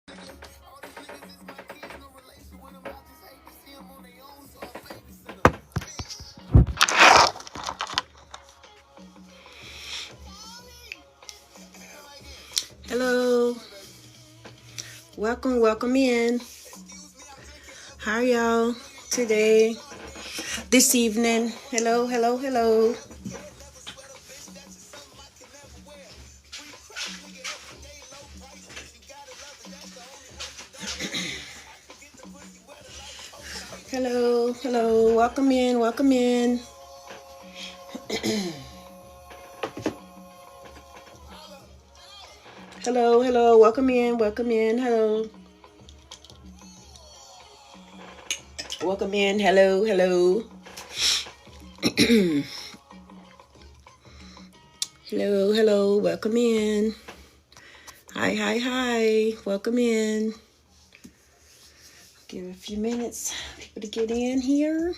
Hello. Welcome in. How are y'all today? This evening. Hello. Hello. Welcome in. Hello. Welcome in. Hello. Welcome in. Hello. Hello. Welcome in. Hi. Welcome in. Give it a few minutes for people to get in here.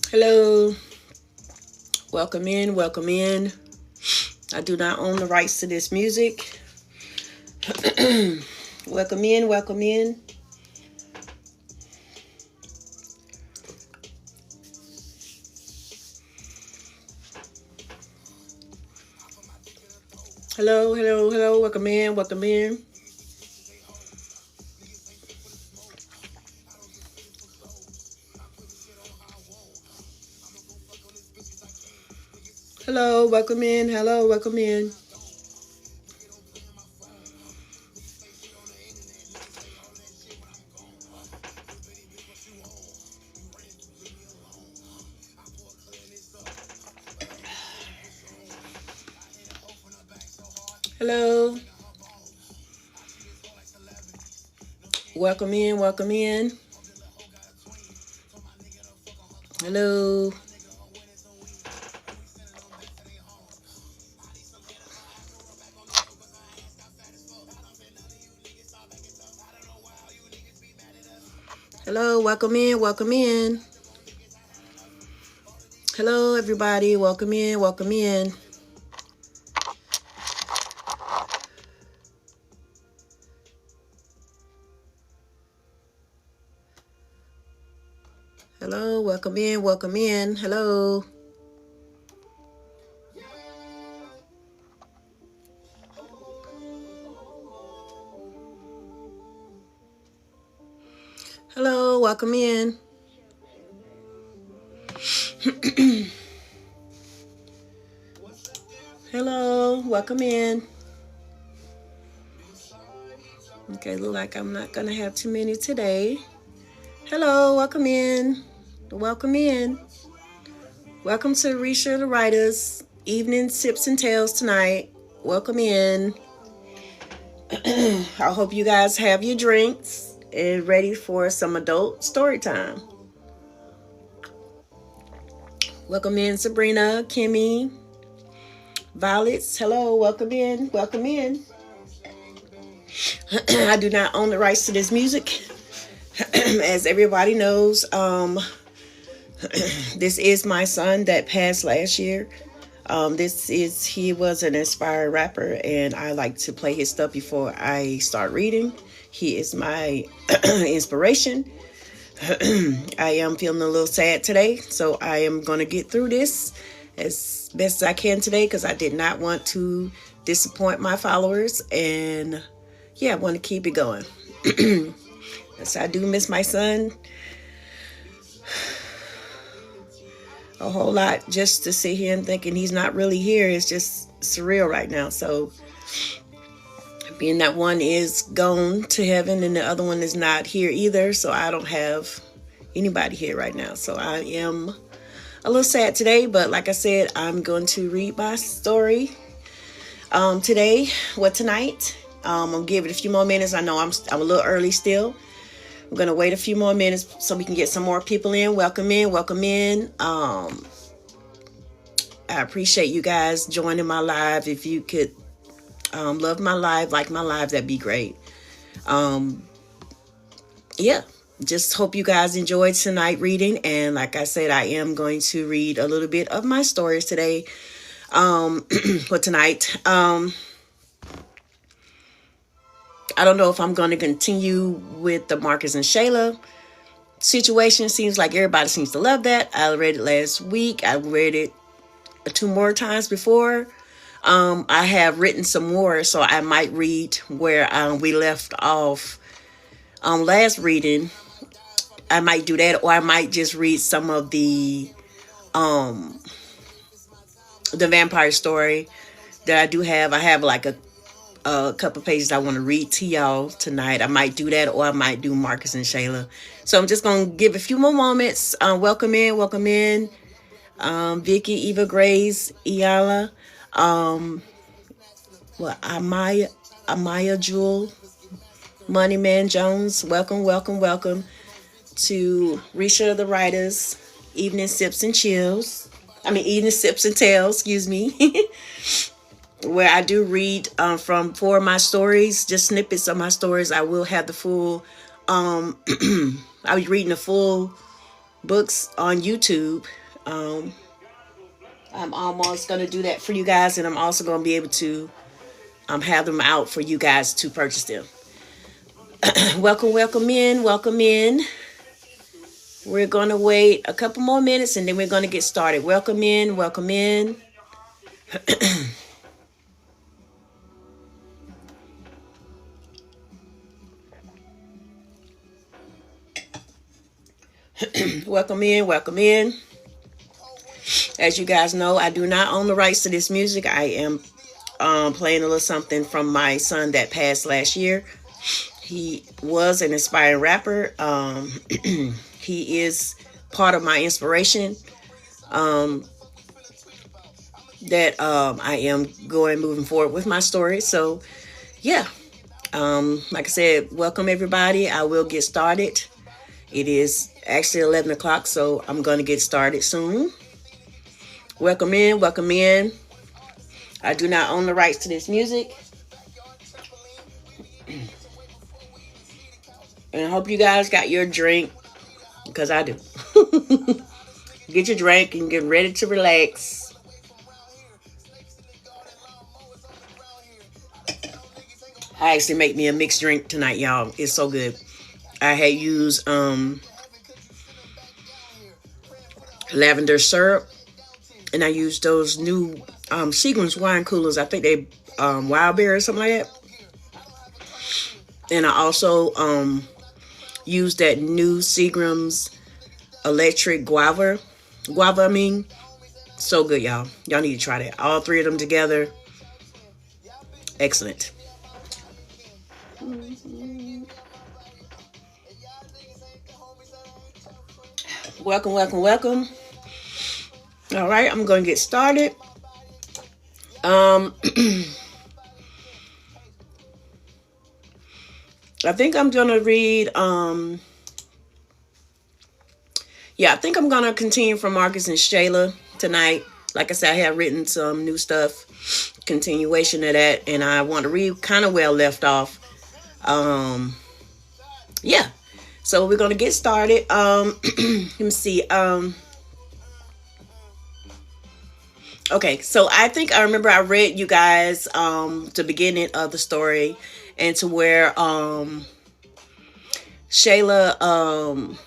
Hello. Welcome in. I do not own the rights to this music. Welcome in. Hello. Welcome in. Hello, welcome in. Hello. Welcome in. Hello. Hello, welcome in. Hello, everybody. Welcome in. Hello, welcome in. Hello. Hello, welcome in. Hello, welcome in. Okay, look like I'm not gonna have too many today. Hello, welcome in. Welcome to Risha the Writers Evening Sips and Tales tonight. Welcome in. I hope you guys have your drinks and ready for some adult story time. Welcome in, Sabrina, Kimmy, Violets. Hello, welcome in. I do not own the rights to this music. As everybody knows, this is my son that passed last year. He was an inspired rapper, and I like to play his stuff before I start reading. He is my inspiration. I am feeling a little sad today, so I am going to get through this as best as I can today because I did not want to disappoint my followers, and I want to keep it going. Yes, I do miss my son a whole lot. Just to sit here and thinking he's not really here is just surreal right now. So being that one is gone to heaven and the other one is not here either, so I don't have anybody here right now. So I am a little sad today, but like I said, I'm going to read my story tonight. I'm gonna give it a few more minutes. I know I'm a little early still. I'm gonna wait a few more minutes so we can get some more people in. Welcome in. I appreciate you guys joining my live. If you could love my live, like my live, that'd be great. just hope you guys enjoyed tonight reading. And like I said, I am going to read a little bit of my stories today. For tonight. I don't know if I'm going to continue with the Marcus and Shayla situation. Seems like everybody seems to love that. I read it last week. I read it 2 more times before. I have written some more, so I might read where we left off last reading. I might do that, or I might just read some of the vampire story that I do have. I have like a couple pages I want to read to y'all tonight. I might do that, or I might do Marcus and Shayla. So I'm just going to give a few more moments. Welcome in. Vicky, Eva, Grace, Iala, Amaya Jewel, Moneyman Jones. Welcome to Risha the Writers, Evening Sips and Chills. Evening Sips and Tales, excuse me. Where I do read from 4 of my stories, just snippets of my stories. I will have the full, I'll be reading the full books on YouTube. I'm almost going to do that for you guys, and I'm also going to be able to have them out for you guys to purchase them. Welcome in. We're going to wait a couple more minutes, and then we're going to get started. Welcome in. Welcome in. As you guys know, I do not own the rights to this music. I am playing a little something from my son that passed last year. He was an inspiring rapper. He is part of my inspiration that I am moving forward with my story. So, yeah. Like I said, welcome everybody. I will get started. It is actually 11 o'clock, so I'm going to get started soon. Welcome in. I do not own the rights to this music. And I hope you guys got your drink, because I do. Get your drink and get ready to relax. I actually make me a mixed drink tonight, y'all. It's so good. I had used lavender syrup, and I used those new Seagram's wine coolers. I think they wild berry or something like that. And I also used that new Seagram's electric guava. So good, y'all. Y'all need to try that. All 3 of them together. Excellent. Welcome. All right, I'm going to get started. I think I'm going to read, I think I'm going to continue from Marcus and Shayla tonight. Like I said, I have written some new stuff, continuation of that, and I want to read kind of where I left off. So we're going to get started. Let me see. Okay, so I think I remember I read you guys the beginning of the story, and to where Shayla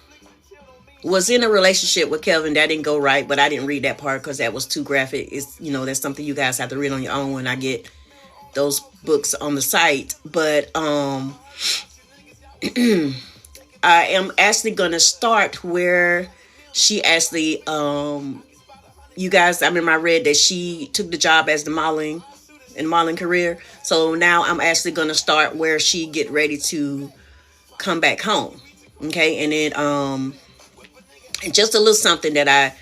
was in a relationship with Kelvin. That didn't go right, but I didn't read that part because that was too graphic. It's, that's something you guys have to read on your own when I get those books on the site. But I am actually going to start where she actually, you guys, I remember I read that she took the job as the modeling career. So now I'm actually going to start where she get ready to come back home. Okay. And then, just a little something that I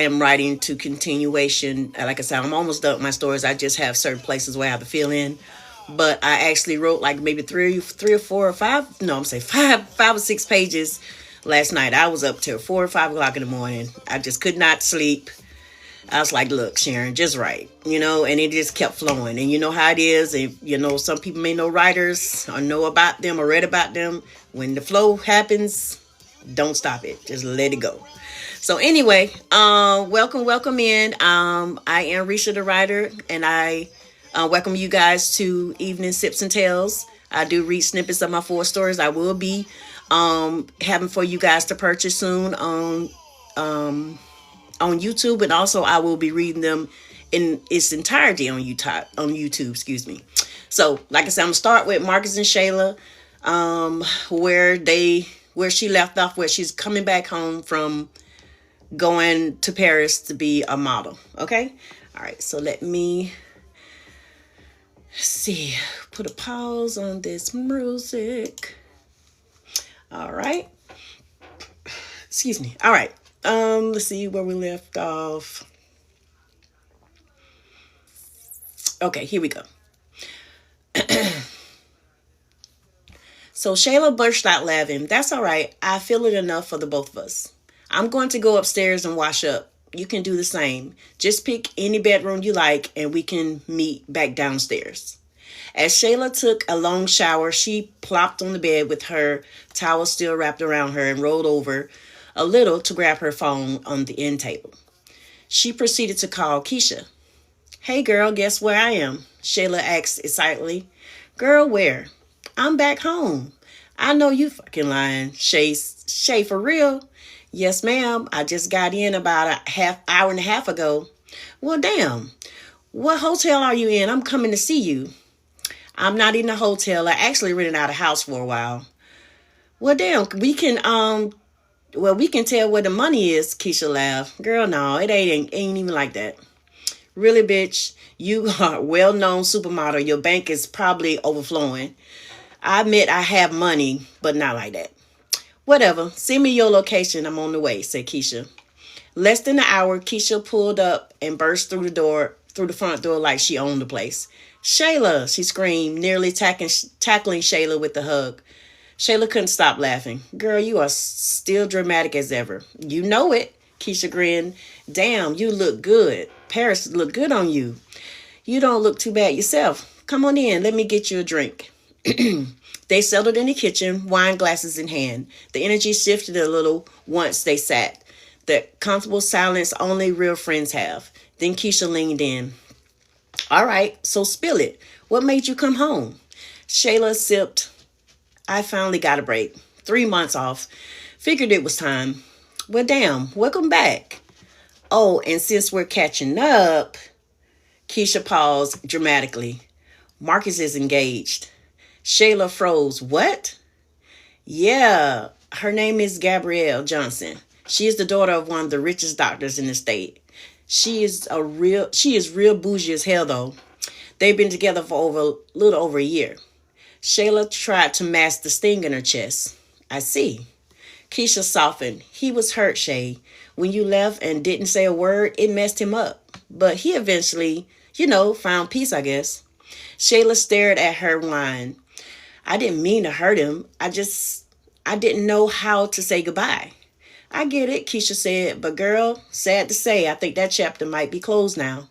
am writing to continuation. Like I said, I'm almost done with my stories. I just have certain places where I have to fill in. But I actually wrote like maybe 3 or 4 or 5. No, I'm saying 5 or 6 pages last night. I was up till 4 or 5 o'clock in the morning. I just could not sleep. I was like, look, Sharon, just write, and it just kept flowing. And you know how it is. And, some people may know writers or know about them or read about them. When the flow happens, don't stop it. Just let it go. So anyway, welcome in. I am Risha the writer, and I welcome you guys to Evening Sips and Tales. I do read snippets of my 4 stories. I will be having for you guys to purchase soon on YouTube, and also I will be reading them in its entirety on YouTube. Excuse me. So, like I said, I'm gonna start with Marcus and Shayla, where she left off, where she's coming back home from going to Paris to be a model. Okay. All right. So let me see. Put a pause on this music. All right. Excuse me. All right. Let's see where we left off. Okay, here we go. So Shayla burst out laughing. That's all right. I feel it enough for the both of us. I'm going to go upstairs and wash up. You can do the same. Just pick any bedroom you like and we can meet back downstairs. As Shayla took a long shower, she plopped on the bed with her towel still wrapped around her and rolled over a little to grab her phone on the end table. She proceeded to call Keisha. Hey girl, guess where I am? Shayla asked excitedly. Girl, where? I'm back home. I know you fucking lying. Shay, for real? Yes, ma'am. I just got in about a hour and a half ago. Well, damn. What hotel are you in? I'm coming to see you. I'm not in a hotel. I actually rented out a house for a while. Well, damn. We can tell where the money is, Keisha laughed. Girl, no, it ain't even like that. Really, bitch? You are a well-known supermodel. Your bank is probably overflowing. I admit I have money, but not like that. Whatever. Send me your location. I'm on the way, said Keisha. Less than an hour, Keisha pulled up and burst through the front door like she owned the place. Shayla, she screamed, nearly tackling Shayla with the hug. Shayla couldn't stop laughing. Girl, you are still dramatic as ever. You know it, Keisha grinned. Damn, you look good. Paris look good on you. You don't look too bad yourself. Come on in. Let me get you a drink. They settled in the kitchen, wine glasses in hand. The energy shifted a little once they sat. The comfortable silence only real friends have. Then Keisha leaned in. All right, so spill it. What made you come home? Shayla sipped. I finally got a break. 3 months off. Figured it was time. Well, damn, welcome back. Oh, and since we're catching up, Keisha paused dramatically. Marcus is engaged. Shayla froze. What? Yeah, her name is Gabrielle Johnson. She is the daughter of one of the richest doctors in the state. She is real bougie as hell, though. They've been together for a little over a year. Shayla tried to mask the sting in her chest. I see. Keisha softened. He was hurt, Shay. When you left and didn't say a word, it messed him up. But he eventually, found peace, I guess. Shayla stared at her wine. I didn't mean to hurt him. I didn't know how to say goodbye. I get it, Keisha said. But girl, sad to say, I think that chapter might be closed now.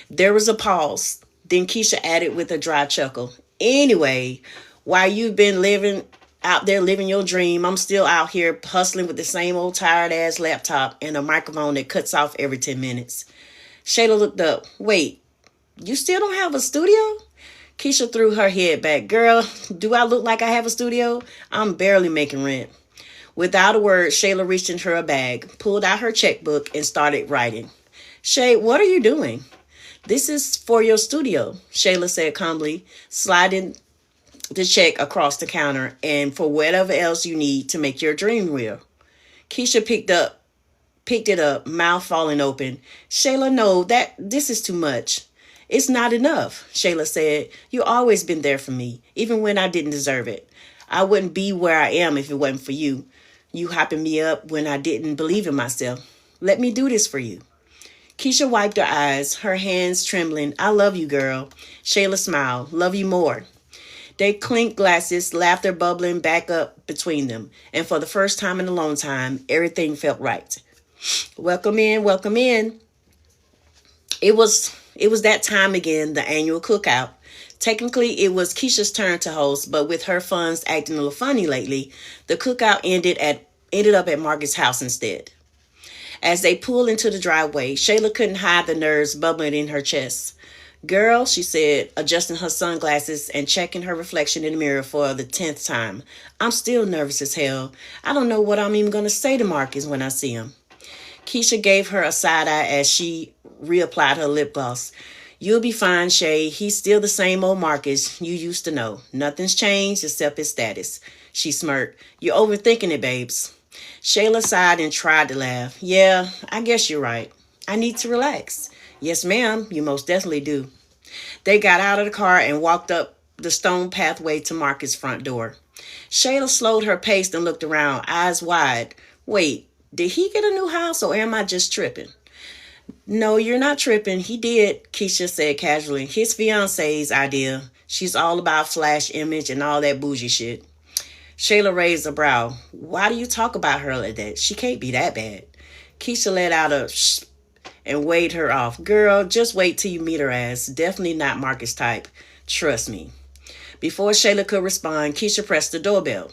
There was a pause. Then Keisha added with a dry chuckle. Anyway, while you've been out there living your dream, I'm still out here hustling with the same old tired ass laptop and a microphone that cuts off every 10 minutes. Shayla looked up. Wait, you still don't have a studio? Keisha threw her head back. Girl, do I look like I have a studio? I'm barely making rent. Without a word, Shayla reached into her bag, pulled out her checkbook, and started writing. Shay, what are you doing? This is for your studio, Shayla said calmly, sliding the check across the counter, and for whatever else you need to make your dream real. Keisha picked it up, mouth falling open. Shayla, no, this is too much. It's not enough, Shayla said. You always been there for me, even when I didn't deserve it. I wouldn't be where I am if it wasn't for you. You hyping me up when I didn't believe in myself. Let me do this for you. Keisha wiped her eyes, her hands trembling. I love you, girl. Shayla smiled. Love you more. They clinked glasses, laughter bubbling back up between them. And for the first time in a long time, everything felt right. Welcome in, welcome in. It was that time again, the annual cookout. Technically, it was Keisha's turn to host, but with her funds acting a little funny lately, the cookout ended up at Margaret's house instead. As they pulled into the driveway, Shayla couldn't hide the nerves bubbling in her chest. Girl, she said, adjusting her sunglasses and checking her reflection in the mirror for the 10th time. I'm still nervous as hell. I don't know what I'm even going to say to Marcus when I see him. Keisha gave her a side eye as she reapplied her lip gloss. You'll be fine, Shay. He's still the same old Marcus you used to know. Nothing's changed except his status. She smirked. You're overthinking it, babes. Shayla sighed and tried to laugh. Yeah, I guess you're right. I need to relax. Yes, ma'am, you most definitely do. They got out of the car and walked up the stone pathway to Marcus' front door. Shayla slowed her pace and looked around, eyes wide. Wait, did he get a new house or am I just tripping? No, you're not tripping. He did, Keisha said casually. His fiance's idea. She's all about flash image and all that bougie shit. Shayla raised a brow. Why do you talk about her like that? She can't be that bad. Keisha let out a shh and waved her off. Girl, just wait till you meet her ass. Definitely not Marcus type. Trust me. Before Shayla could respond, Keisha pressed the doorbell.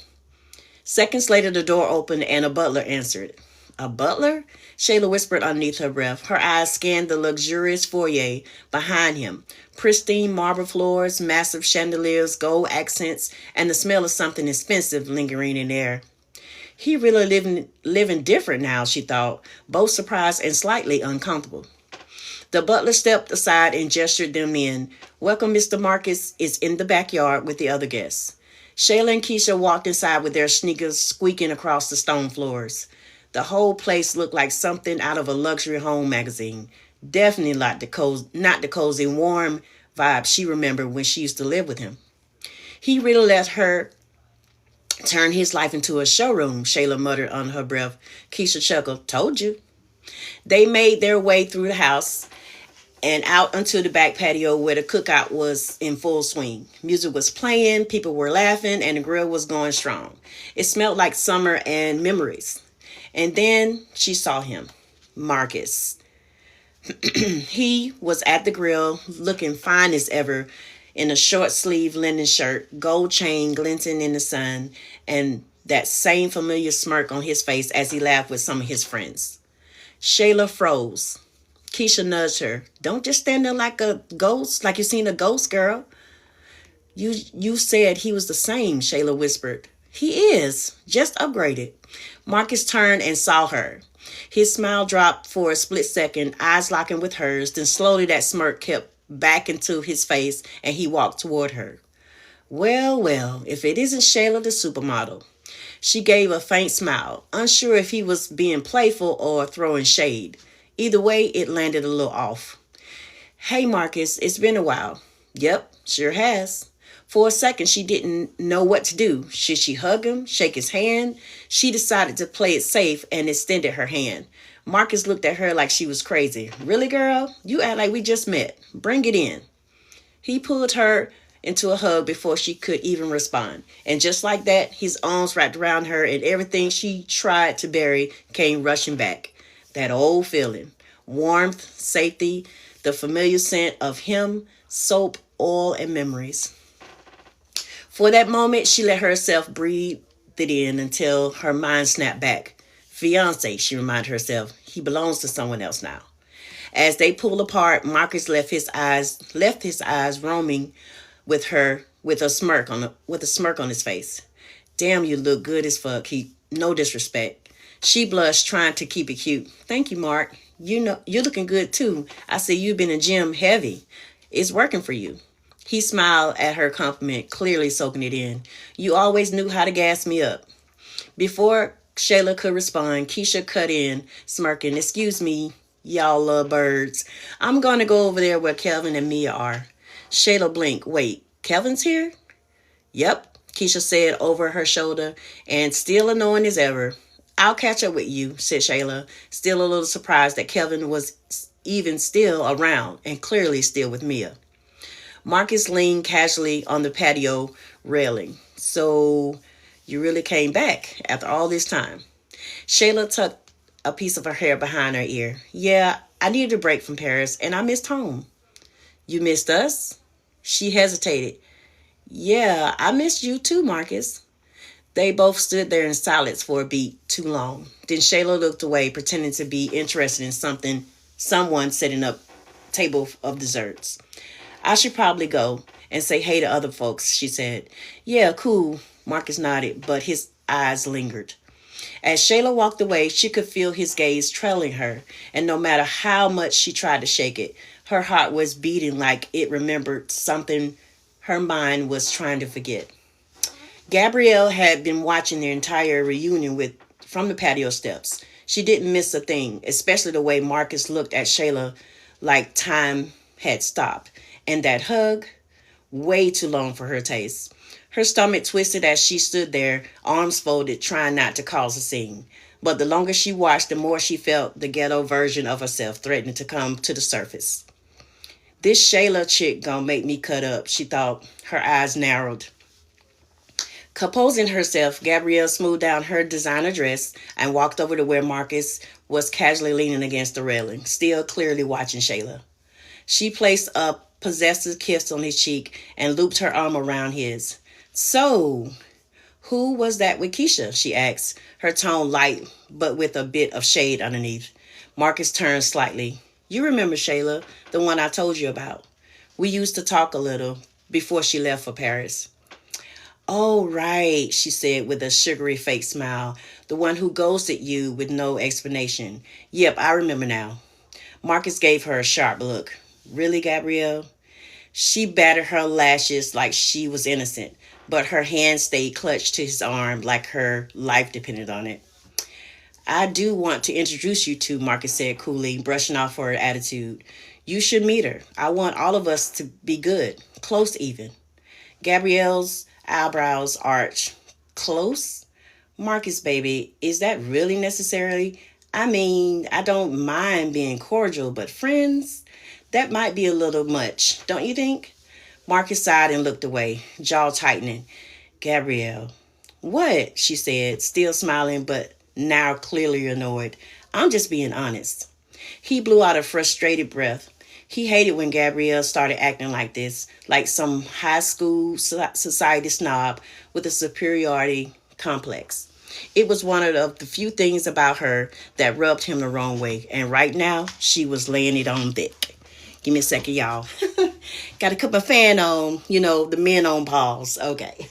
Seconds later, the door opened and a butler answered. A butler? Shayla whispered underneath her breath. Her eyes scanned the luxurious foyer behind him. Pristine marble floors, massive chandeliers, gold accents, and the smell of something expensive lingering in the air. He really living different now, she thought, both surprised and slightly uncomfortable. The butler stepped aside and gestured them in. Welcome, Mr. Marcus is in the backyard with the other guests. Shayla and Keisha walked inside with their sneakers squeaking across the stone floors. The whole place looked like something out of a luxury home magazine. Definitely not the cozy, warm vibe she remembered when she used to live with him. He really let her turn his life into a showroom, Shayla muttered under her breath. Keisha chuckled. Told you. They made their way through the house and out onto the back patio where the cookout was in full swing. Music was playing, people were laughing, and the grill was going strong. It smelled like summer and memories. And then she saw him, Marcus. He was at the grill, looking fine as ever, in a short-sleeved linen shirt, gold chain glinting in the sun, and that same familiar smirk on his face as he laughed with some of his friends. Shayla froze. Keisha nudged her. Don't just stand there like a ghost, like you seen a ghost, girl. You said he was the same, Shayla whispered. He is, just upgraded. Marcus turned and saw her. His smile dropped for a split second, eyes locking with hers, then slowly that smirk kept back into his face and he walked toward her. Well, well, if it isn't Shayla the supermodel. She gave a faint smile, unsure if he was being playful or throwing shade. Either way, it landed a little off. Hey, Marcus, it's been a while. Yep, sure has. For a second, she didn't know what to do. Should she hug him, shake his hand? She decided to play it safe and extended her hand. Marcus looked at her like she was crazy. Really, girl? You act like we just met. Bring it in. He pulled her into a hug before she could even respond. And just like that, his arms wrapped around her and everything she tried to bury came rushing back. That old feeling. Warmth, safety, the familiar scent of him, soap, oil, and memories. For that moment, she let herself breathe it in until her mind snapped back. Fiance, she reminded herself. He belongs to someone else now. As they pulled apart, Marcus left his eyes roaming with her with a smirk on his face. Damn, you look good as fuck. No disrespect. She blushed, trying to keep it cute. Thank you, Mark. You know you're looking good too. I see you've been in gym heavy. It's working for you. He smiled at her compliment, clearly soaking it in. You always knew how to gas me up. Before Shayla could respond, Keisha cut in, smirking. Excuse me, y'all love birds. I'm going to go over there where Kelvin and Mia are. Shayla blinked. Wait, Kelvin's here? Yep, Keisha said over her shoulder, and still annoying as ever. I'll catch up with you, said Shayla, still a little surprised that Kelvin was even still around and clearly still with Mia. Marcus leaned casually on the patio railing. So you really came back after all this time. Shayla tucked a piece of her hair behind her ear. Yeah, I needed a break from Paris and I missed home. You missed us? She hesitated. Yeah, I missed you too, Marcus. They both stood there in silence for a beat too long. Then Shayla looked away, pretending to be interested in someone setting up a table of desserts. I should probably go and say hey to other folks, she said. Yeah, cool, Marcus nodded, but his eyes lingered. As Shayla walked away, she could feel his gaze trailing her, and no matter how much she tried to shake it, her heart was beating like it remembered something her mind was trying to forget. Gabrielle had been watching their entire reunion from the patio steps. She didn't miss a thing, especially the way Marcus looked at Shayla like time had stopped. And that hug, way too long for her taste. Her stomach twisted as she stood there, arms folded, trying not to cause a scene. But the longer she watched, the more she felt the ghetto version of herself threatening to come to the surface. This Shayla chick gonna make me cut up, she thought, her eyes narrowed. Composing herself, Gabrielle smoothed down her designer dress and walked over to where Marcus was casually leaning against the railing, still clearly watching Shayla. She placed a possessive kiss on his cheek and looped her arm around his. So, who was that with Keisha? She asked, her tone light but with a bit of shade underneath. Marcus turned slightly. You remember Shayla, the one I told you about. We used to talk a little before she left for Paris. Oh, right, she said with a sugary fake smile. The one who ghosted you with no explanation. Yep, I remember now. Marcus gave her a sharp look. Really, Gabrielle? She batted her lashes like she was innocent, but her hand stayed clutched to his arm like her life depended on it. I do want to introduce you to, Marcus said coolly, brushing off her attitude. You should meet her. I want all of us to be good, close even. Gabrielle's eyebrows arched. Close? Marcus, baby, is that really necessary? I mean, I don't mind being cordial, but friends? That might be a little much, don't you think? Marcus sighed and looked away, jaw tightening. Gabrielle. What? She said, still smiling, but now clearly annoyed. I'm just being honest. He blew out a frustrated breath. He hated when Gabrielle started acting like this, like some high school society snob with a superiority complex. It was one of the few things about her that rubbed him the wrong way, and right now, she was laying it on thick. Give me a second, y'all. Got to put my fan on, the men on pause. Okay.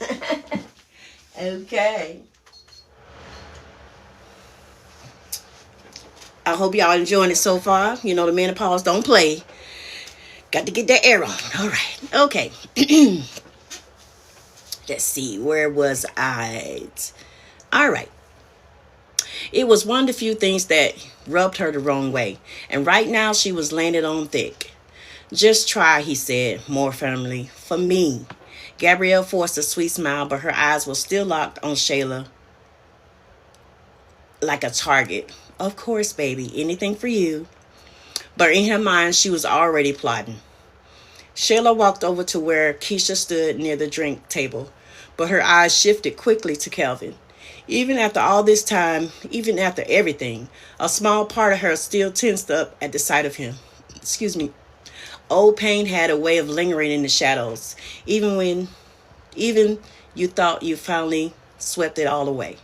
Okay. I hope y'all enjoying it so far. The menopause don't play. Got to get that air on. All right. Okay. Let's see. Where was I? All right. It was one of the few things that rubbed her the wrong way. And right now she was laying it on thick. Just try, he said, more firmly. For me. Gabrielle forced a sweet smile, but her eyes were still locked on Shayla like a target. Of course, baby. Anything for you. But in her mind, she was already plotting. Shayla walked over to where Keisha stood near the drink table, but her eyes shifted quickly to Kelvin. Even after all this time, even after everything, a small part of her still tensed up at the sight of him. Excuse me. Old pain had a way of lingering in the shadows, even you thought you finally swept it all away.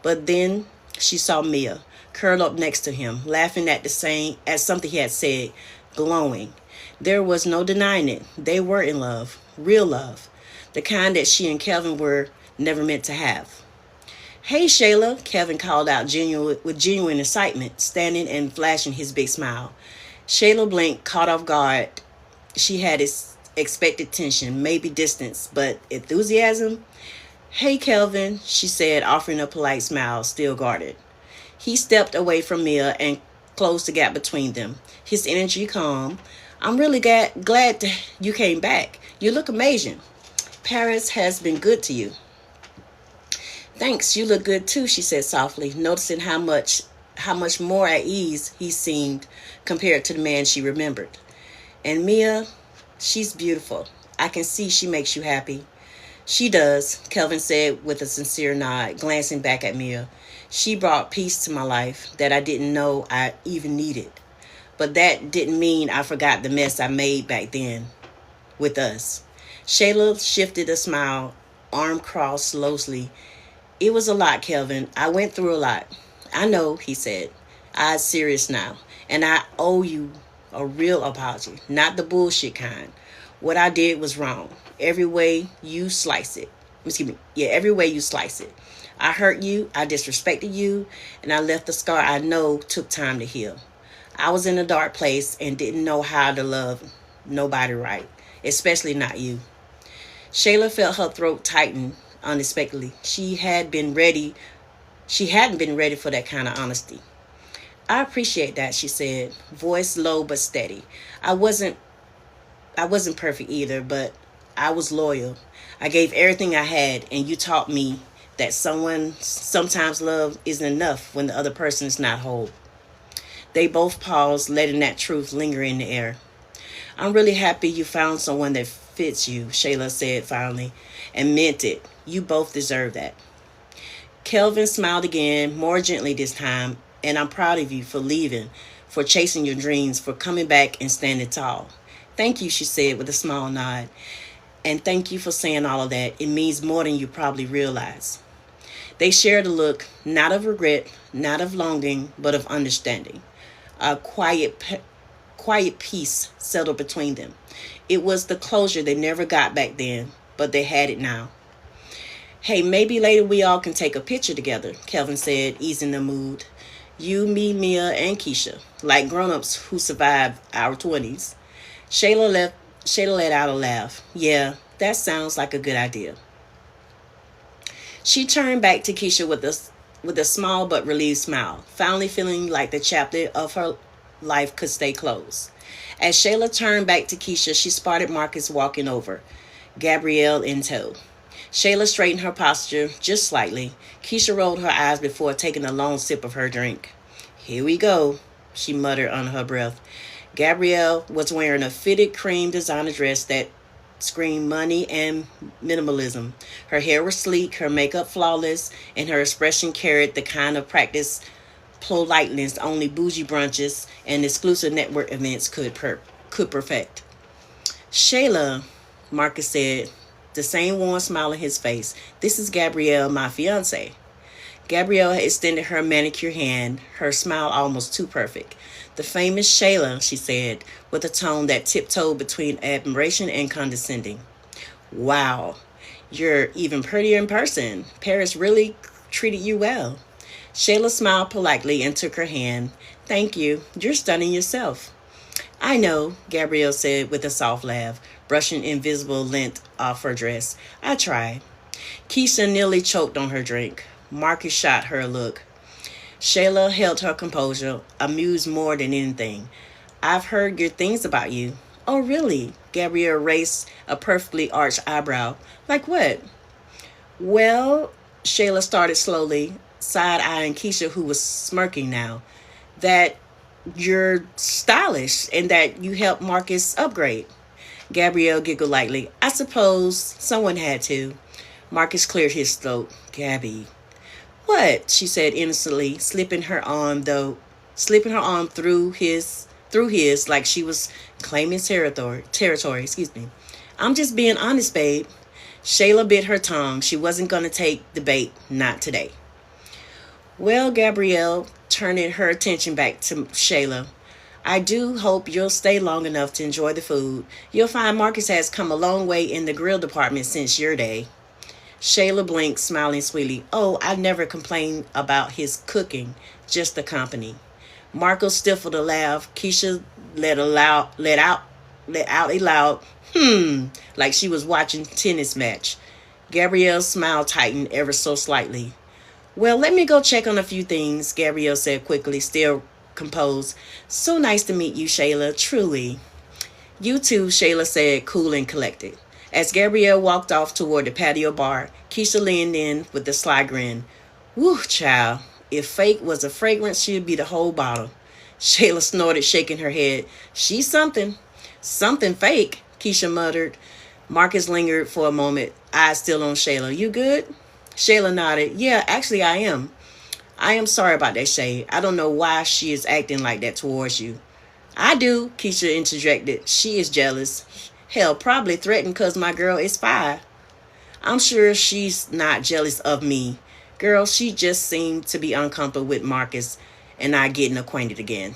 But then she saw Mia curled up next to him, laughing at something he had said, glowing. There was no denying it. They were in love, real love, the kind that she and Kelvin were never meant to have. Hey, Shayla, Kelvin called out with genuine excitement, standing and flashing his big smile. Shayla blinked, caught off guard. She had expected tension, maybe distance, but enthusiasm. Hey, Kelvin, she said, offering a polite smile, still guarded. He stepped away from Mia and closed the gap between them, his energy calm. I'm really glad you came back. You look amazing. Paris has been good to you. Thanks, you look good too, she said softly, noticing how much more at ease he seemed compared to the man she remembered. And Mia, she's beautiful. I can see she makes you happy. She does, Kelvin said with a sincere nod, glancing back at Mia. She brought peace to my life that I didn't know I even needed. But that didn't mean I forgot the mess I made back then with us. Shayla shifted a smile, arm crossed loosely. It was a lot, Kelvin. I went through a lot. I know, he said. I'm serious now, and I owe you a real apology, not the bullshit kind. What I did was wrong. Every way you slice it. Excuse me. Yeah, every way you slice it. I hurt you, I disrespected you, and I left a scar I know took time to heal. I was in a dark place and didn't know how to love nobody right, especially not you. Shayla felt her throat tighten unexpectedly. She hadn't been ready for that kind of honesty. I appreciate that, she said, voice low but steady. I wasn't I wasn't perfect either, but I was loyal. I gave everything I had, and you taught me that someone sometimes love isn't enough when the other person is not whole. They both paused, letting that truth linger in the air. I'm really happy you found someone that fits you, Shayla said finally, and meant it. You both deserve that. Kelvin smiled again, more gently this time, and I'm proud of you for leaving, for chasing your dreams, for coming back and standing tall. Thank you, she said with a small nod. And thank you for saying all of that. It means more than you probably realize. They shared a look, not of regret, not of longing, but of understanding. A quiet peace settled between them. It was the closure they never got back then, but they had it now. Hey, maybe later we all can take a picture together, Kelvin said, easing the mood. You, me, Mia, and Keisha, like grown-ups who survived our 20s. Shayla let out a laugh. Yeah, that sounds like a good idea. She turned back to Keisha with a small but relieved smile, finally feeling like the chapter of her life could stay closed. As Shayla turned back to Keisha, she spotted Marcus walking over, Gabrielle in tow. Shayla straightened her posture just slightly. Keisha rolled her eyes before taking a long sip of her drink. Here we go, she muttered under her breath. Gabrielle was wearing a fitted cream designer dress that screamed money and minimalism. Her hair was sleek, her makeup flawless, and her expression carried the kind of practice politeness only bougie brunches and exclusive network events could perfect. Shayla, Marcus said, the same warm smile on his face. This is Gabrielle, my fiance. Gabrielle extended her manicured hand, her smile almost too perfect. The famous Shayla, she said, with a tone that tiptoed between admiration and condescending. Wow, you're even prettier in person. Paris really treated you well. Shayla smiled politely and took her hand. Thank you. You're stunning yourself. I know, Gabrielle said with a soft laugh, brushing invisible lint off her dress. I try. Keisha nearly choked on her drink. Marcus shot her a look. Shayla held her composure, amused more than anything. I've heard good things about you. Oh, really? Gabrielle raised a perfectly arched eyebrow. Like what? Well, Shayla started slowly, side-eyeing Keisha, who was smirking now, that you're stylish and that you helped Marcus upgrade. Gabrielle giggled lightly. I suppose someone had to. Marcus cleared his throat. Gabby. What? She said innocently, slipping her arm through his like she was claiming territory, excuse me. I'm just being honest, babe. Shayla bit her tongue. She wasn't going to take the bait, not today. Well, Gabrielle, turning her attention back to Shayla, I do hope you'll stay long enough to enjoy the food. You'll find Marcus has come a long way in the grill department since your day. Shayla blinked, smiling sweetly. Oh, I never complained about his cooking, just the company. Marco stifled a laugh. Keisha let out a loud like she was watching a tennis match. Gabrielle's smile tightened ever so slightly. Well, let me go check on a few things, Gabrielle said quickly, still composed. So nice to meet you, Shayla, truly. You too, Shayla said, cool and collected. As Gabrielle walked off toward the patio bar, Keisha leaned in with a sly grin. Woo, child. If fake was a fragrance, she'd be the whole bottle. Shayla snorted, shaking her head. She's something. Something fake, Keisha muttered. Marcus lingered for a moment, eyes still on Shayla. You good? Shayla nodded. Yeah, actually I am. I am sorry about that, Shay. I don't know why she is acting like that towards you. I do, Keisha interjected. She is jealous. Hell, probably threatened because my girl is 5. I'm sure she's not jealous of me. Girl, she just seemed to be uncomfortable with Marcus and I getting acquainted again.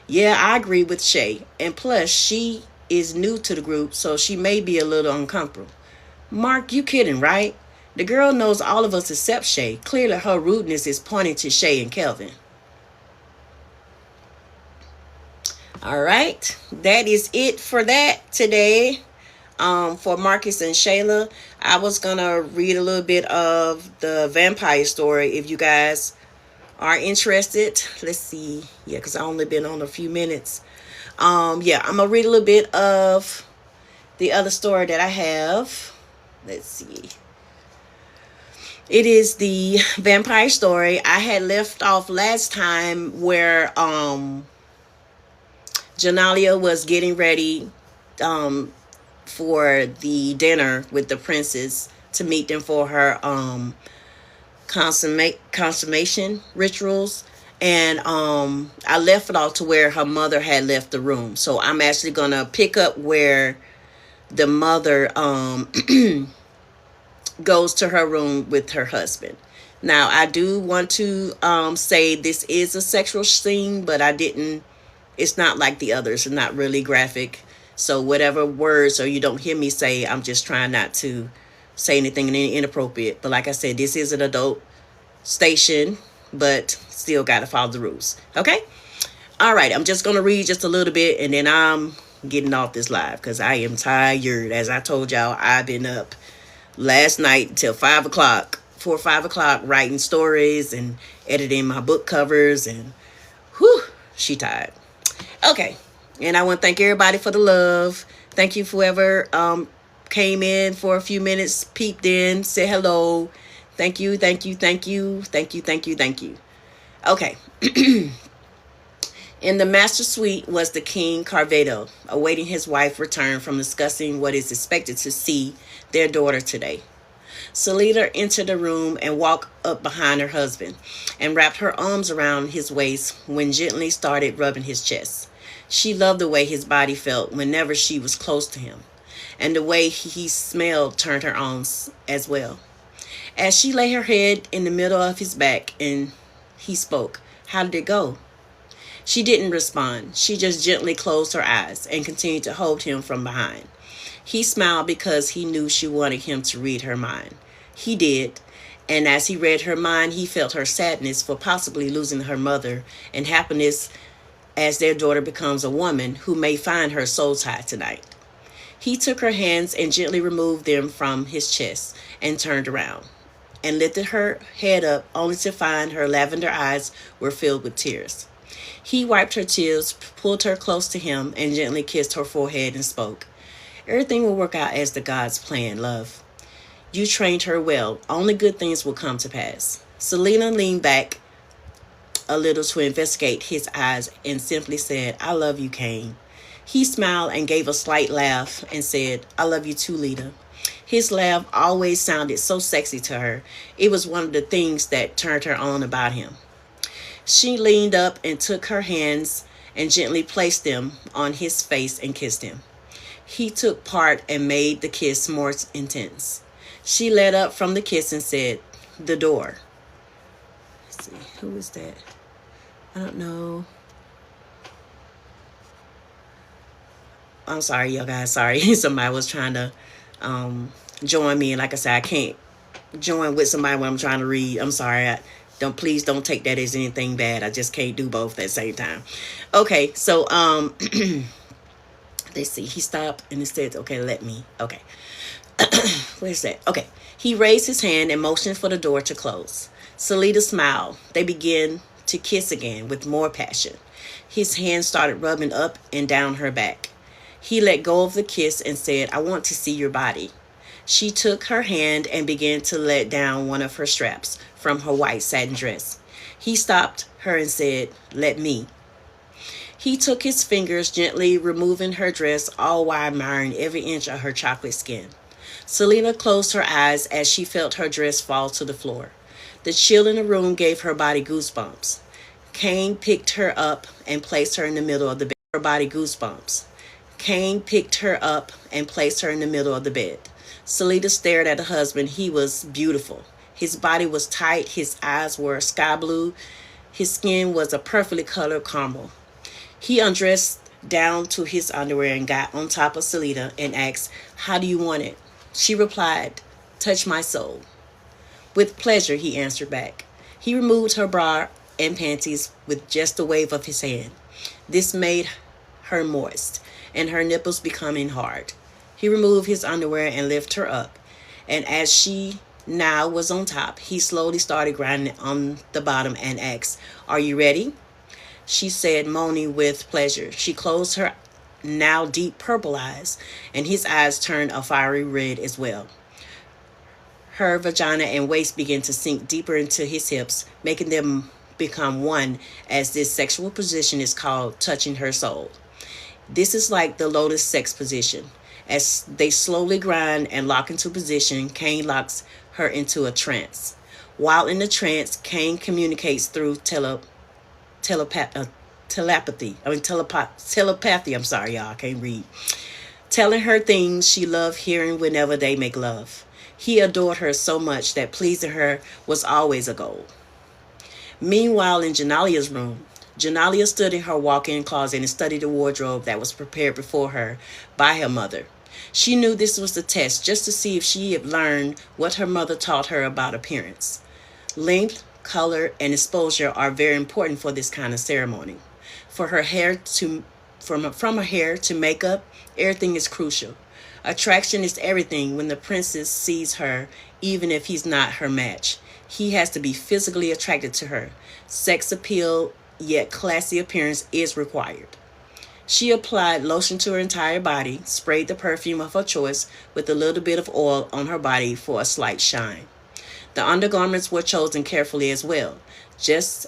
Yeah, I agree with Shay. And plus, she is new to the group, so she may be a little uncomfortable. Mark, you kidding, right? The girl knows all of us except Shay. Clearly, her rudeness is pointing to Shay and Kelvin. All right, that is it for that today. For Marcus and Shayla, I was gonna read a little bit of the vampire story if you guys are interested. Let's see. Yeah, because I only been on a few minutes. Yeah, I'm gonna read a little bit of the other story that I have. Let's see. It is the vampire story. I had left off last time where Janalia was getting ready for the dinner with the princes to meet them for her consummation rituals. And I left it off to where her mother had left the room. So I'm actually going to pick up where the mother goes to her room with her husband. Now, I do want to say this is a sexual scene, but it's not like the others. It's not really graphic. So whatever words or you don't hear me say, I'm just trying not to say anything inappropriate. But like I said, this is an adult station, but still got to follow the rules. Okay? All right. I'm just going to read just a little bit and then I'm getting off this live because I am tired. As I told y'all, I've been up last night till 5 o'clock, 4 or 5 o'clock, writing stories and editing my book covers and whew, she tired. Okay. And I want to thank everybody for the love. Thank you for whoever came in for a few minutes, peeped in, said hello. Thank you, thank you, thank you, thank you, thank you, thank you. Okay. In the master suite was the King Carvedo, awaiting his wife return from discussing what is expected to see their daughter today. Selena entered the room and walked up behind her husband and wrapped her arms around his waist when gently started rubbing his chest. She loved the way his body felt whenever she was close to him, and the way he smelled turned her on as well. As she lay her head in the middle of his back and he spoke, "How did it go?" She didn't respond. She just gently closed her eyes and continued to hold him from behind. He smiled because he knew she wanted him to read her mind. He did, and as he read her mind, he felt her sadness for possibly losing her mother and happiness as their daughter becomes a woman who may find her soul tied tonight. He took her hands and gently removed them from his chest and turned around and lifted her head up only to find her lavender eyes were filled with tears. He wiped her tears, pulled her close to him, and gently kissed her forehead and spoke. "Everything will work out as the gods planned, love. You trained her well. Only good things will come to pass." Selena leaned back a little to investigate his eyes and simply said, "I love you, Kane." He smiled and gave a slight laugh and said, "I love you too, Lita." His laugh always sounded so sexy to her. It was one of the things that turned her on about him. She leaned up and took her hands and gently placed them on his face and kissed him. He took part and made the kiss more intense. She led up from the kiss and said, "The door." Let's see, who is that? I don't know. I'm sorry, y'all guys. Sorry. Somebody was trying to join me. And like I said, I can't join with somebody when I'm trying to read. I'm sorry. Please don't take that as anything bad. I just can't do both at the same time. Okay, so let's see. He stopped and he said, "Okay, let me." Okay. Where's that? Okay. He raised his hand and motioned for the door to close. Selena smiled. They began to kiss again with more passion. His hand started rubbing up and down her back. He let go of the kiss and said, "I want to see your body." She took her hand and began to let down one of her straps from her white satin dress. He stopped her and said, "Let me." He took his fingers, gently removing her dress, all while admiring every inch of her chocolate skin. Selena closed her eyes as she felt her dress fall to the floor. The chill in the room gave her body goosebumps. Cain picked her up and placed her in the middle of the bed. Her body goosebumps. Cain picked her up and placed her in the middle of the bed. Selita stared at her husband. He was beautiful. His body was tight. His eyes were sky blue. His skin was a perfectly colored caramel. He undressed down to his underwear and got on top of Selita and asked, "How do you want it?" She replied, "Touch my soul." "With pleasure," he answered back. He removed her bra and panties with just a wave of his hand. This made her moist and her nipples becoming hard. He removed his underwear and lifted her up, and as she now was on top, he slowly started grinding on the bottom and asked, "Are you ready?" She said, moaning with pleasure. She closed her now deep purple eyes, and his eyes turned a fiery red as well. Her vagina and waist began to sink deeper into his hips, making them become one, as this sexual position is called touching her soul. This is like the lotus sex position. As they slowly grind and lock into position, Cain locks her into a trance. While in the trance, Cain communicates through telepathy. I'm sorry, y'all. I can't read. Telling her things she loved hearing whenever they make love. He adored her so much that pleasing her was always a goal. Meanwhile, in Janalia's room, Janalia stood in her walk-in closet and studied the wardrobe that was prepared before her by her mother. She knew this was the test, just to see if she had learned what her mother taught her about appearance. Length, color, and exposure are very important for this kind of ceremony. From her hair to makeup, everything is crucial. Attraction is everything when the princess sees her, even if he's not her match. He has to be physically attracted to her. Sex appeal, yet classy appearance is required. She applied lotion to her entire body, sprayed the perfume of her choice with a little bit of oil on her body for a slight shine. The undergarments were chosen carefully as well, just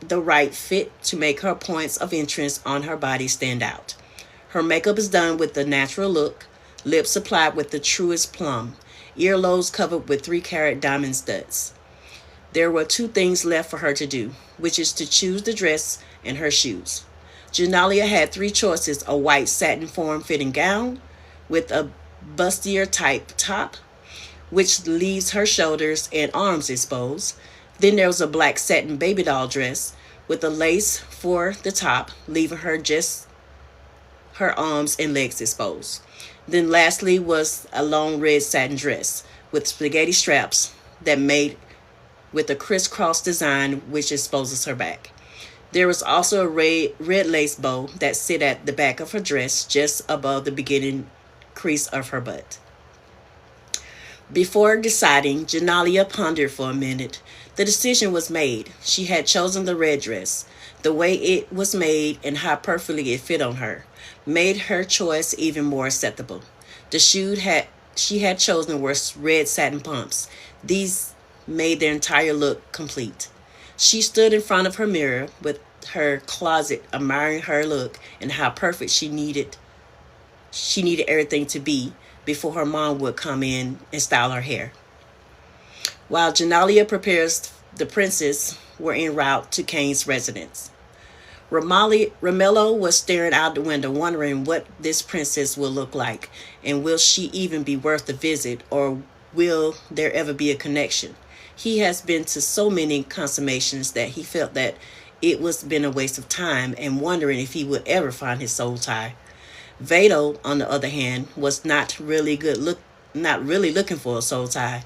the right fit to make her points of entrance on her body stand out. Her makeup is done with the natural look, lips applied with the truest plum, earlobes covered with 3-carat diamond studs. There were 2 things left for her to do, which is to choose the dress and her shoes. Janalia had 3 choices: a white satin form-fitting gown with a bustier type top, which leaves her shoulders and arms exposed. Then there was a black satin baby doll dress with a lace for the top, leaving her just her arms and legs exposed. Then lastly was a long red satin dress with spaghetti straps that made with a crisscross design which exposes her back. There was also a red lace bow that sit at the back of her dress just above the beginning crease of her butt. Before deciding, Janalia pondered for a minute. The decision was made. She had chosen the red dress. The way it was made and how perfectly it fit on her made her choice even more acceptable. The shoes she had chosen were red satin pumps. These made their entire look complete. She stood in front of her mirror with her closet, admiring her look and how perfect she needed everything to be before her mom would come in and style her hair. While Janalia prepares, the princess were en route to Cain's residence. Romello was staring out the window, wondering what this princess will look like, and will she even be worth a visit, or will there ever be a connection? He has been to so many consummations that he felt that it was been a waste of time, and wondering if he would ever find his soul tie. Vado, on the other hand, was not really looking for a soul tie.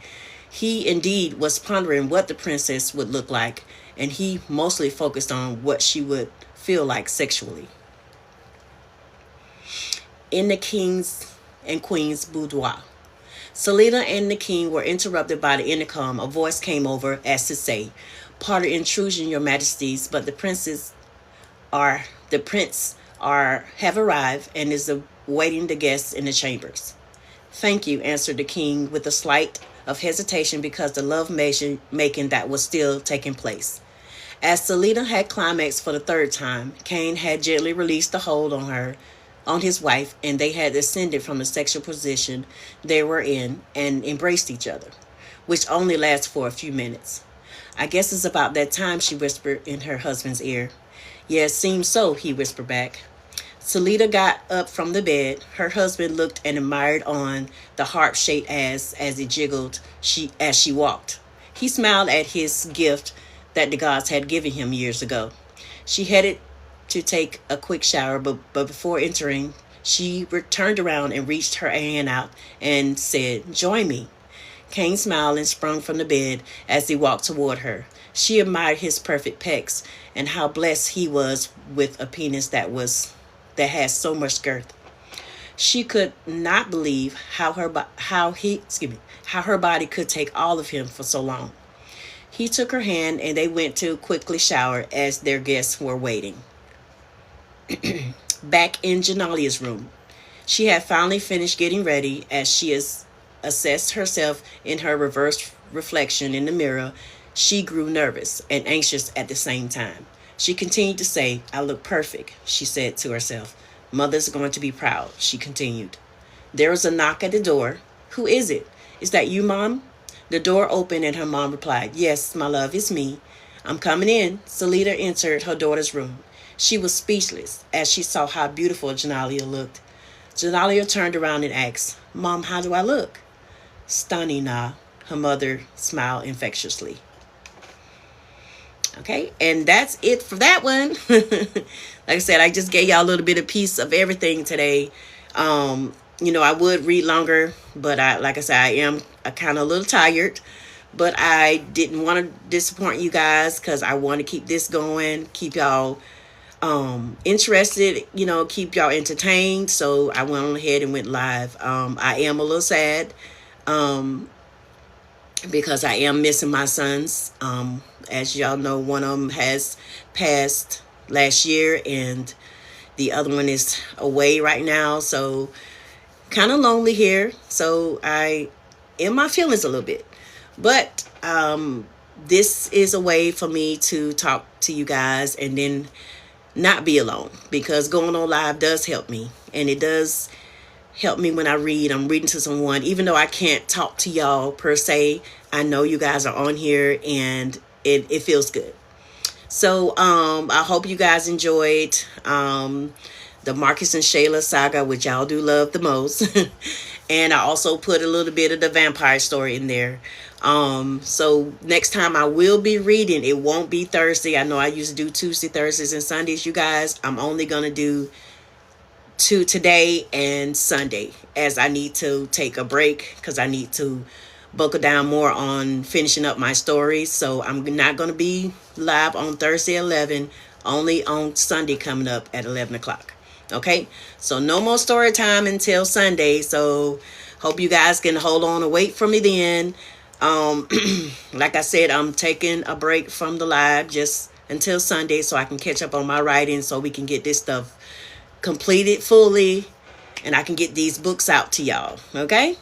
He indeed was pondering what the princess would look like, and he mostly focused on what she would feel like sexually. In the king's and queen's boudoir, Selena and the king were interrupted by the intercom. A voice came over as to say, "Pardon intrusion, your majesties, but the prince have arrived and is awaiting the guests in the chambers." "Thank you," answered the king with a slight of hesitation because the love making that was still taking place. As Selena had climaxed for the 3rd time, Cain had gently released the hold on his wife, and they had descended from the sexual position they were in and embraced each other, which only lasted for a few minutes. I guess it's about that time, she whispered in her husband's ear. Yeah, it seems so, he whispered back. Salida got up from the bed. Her husband looked and admired on the harp-shaped ass as it jiggled as she walked. He smiled at his gift that the gods had given him years ago. She headed to take a quick shower, but before entering, she turned around and reached her hand out and said, "Join me." Kane smiled and sprung from the bed as he walked toward her. She admired his perfect pecs and how blessed he was with a penis that has so much girth. She could not believe how her body could take all of him for so long. He took her hand and they went to quickly shower as their guests were waiting. Back in Janalia's room, she had finally finished getting ready. As she assessed herself in her reverse reflection in the mirror, she grew nervous and anxious at the same time. She continued to say, "I look perfect," she said to herself. "Mother's going to be proud," she continued. There was a knock at the door. "Who is it? Is that you, Mom?" The door opened and her mom replied, "Yes, my love, it's me. I'm coming in." Salida entered her daughter's room. She was speechless as she saw how beautiful Janalia looked. Janalia turned around and asked, "Mom, how do I look?" "Stunning, nah," her mother smiled infectiously. Okay, and that's it for that one. Like I said, I just gave y'all a little bit of piece of everything today. I would read longer, but like I said, I am kind of a little tired. But I didn't want to disappoint you guys because I want to keep this going, keep y'all interested, keep y'all entertained. So I went on ahead and went live. I am a little sad because I am missing my sons. As y'all know, one of them has passed last year and the other one is away right now. So kind of lonely here. So I in my feelings a little bit. But this is a way for me to talk to you guys and then not be alone, because going on live does help me, and it does help me when I read. I'm reading to someone, even though I can't talk to y'all per se. I know you guys are on here and it feels good. So I hope you guys enjoyed the Marcus and Shayla saga, which y'all do love the most. And I also put a little bit of the vampire story in there. So next time I will be reading. It won't be Thursday. I know I used to do Tuesday, Thursdays, and Sundays, you guys. I'm only going to do today and Sunday, as I need to take a break because I need to buckle down more on finishing up my stories. So I'm not going to be live on Thursday 11, only on Sunday coming up at 11 o'clock. Okay, so no more story time until Sunday. So hope you guys can hold on and wait for me then. Like I said, I'm taking a break from the live just until Sunday so I can catch up on my writing, so we can get this stuff completed fully and I can get these books out to y'all. Okay,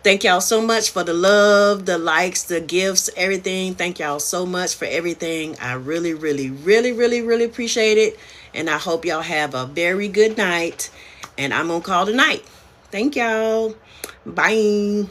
thank y'all so much for the love, the likes, the gifts, everything. Thank y'all so much for everything. I really, really, really, really, really appreciate it. And I hope y'all have a very good night. And I'm going to call it a night. Thank y'all. Bye.